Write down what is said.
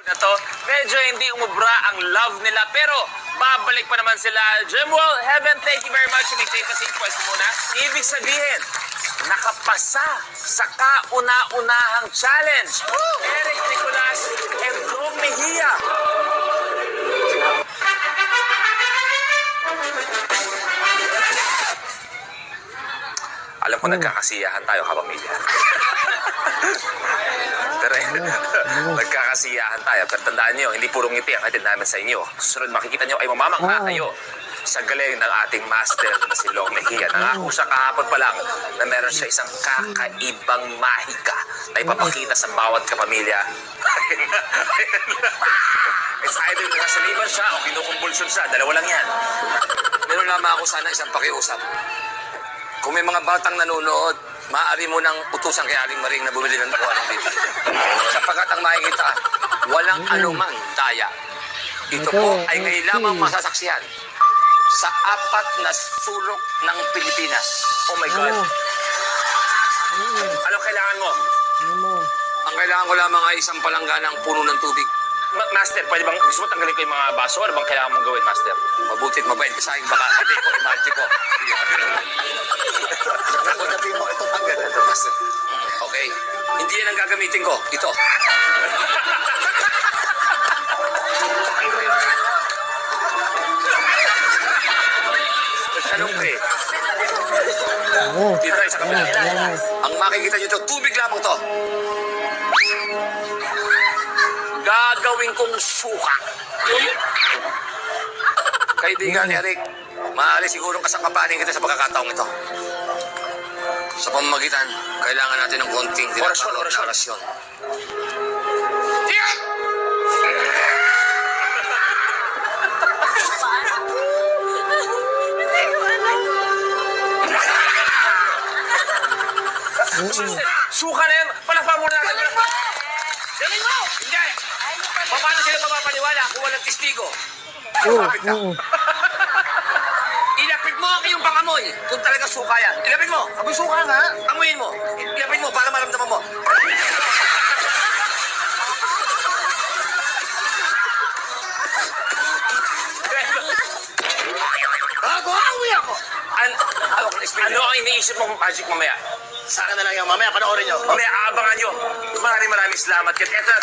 na to, medyo hindi umubra ang love nila. Pero babalik pa naman sila. Jimwell, Heaven, thank you very much. Take a seat, pwesto muna. Ibig sabihin, nakapasa sa kauna-unahang challenge. Eric Nicolas and Dom Mejia. Alam ko nagkakasiyahan tayo, kapamilya. Pero nagkakasiyahan tayo. Pero tandaan nyo, hindi puro ngiti ang hatid namin sa inyo. Susunod makikita nyo ay mamamangha kayo sa galing ng ating master na si Dom Mejia. Nangako siya kahapon pa lang na meron siya isang kakaibang mahika na ipapakita sa bawat kapamilya. It's either nakasaliban siya o kinukumpulsyon siya. Dalawa lang yan. Meron lamang ako sana isang pakiusap. Kung may mga batang nanonood, maaari mo nang utusan kay Aling Maring na bumili ng buwan ng bibig. Sapagkat ang makikita, walang anumang daya. Ito po ay ngayon lamang masasaksihan sa 4 na sulok ng Pilipinas. Oh my God. Ano kailangan mo? Ang kailangan ko lamang ay isang palangganang puno ng tubig. Master, pwede bang gusto mo tanggalin ko yung mga baso? Ano bang kailangan mong gawin, Master? Mabutit mabait ka sa akin, baka hindi ko, imagine ko. Sabi mo, ito tanggal. Ito, Master. Okay, hindi yan ang gagamitin ko. Ito. Anong pre? Dito tayo sa kabila. Ang makikita nyo ito, tubig lamang to. Gagawin kong suka. Kaibigan Eric, maaari sigurong kasangkapanin kita sa pagkakataong ito. Sa pamamagitan, kailangan natin ng konting Orasyon. na orasyon. Suka na yan! Palakpa muna natin! Galing mo! Hindi! Paano sila mapapaniwala kung walang testigo? Ilapit ka. Ilapit mo ang iyong pangamoy kung talaga suka yan. Ilapit mo! Amoy suka nga! Amoyin mo! Ilapit mo para maramdaman mo. Bago amoy ako! Ano ang iniisip mong magic mamaya? Sana na lang yan. Mamaya panoorin nyo. Mamaya, aabangan nyo. Maraming salamat. Ito na,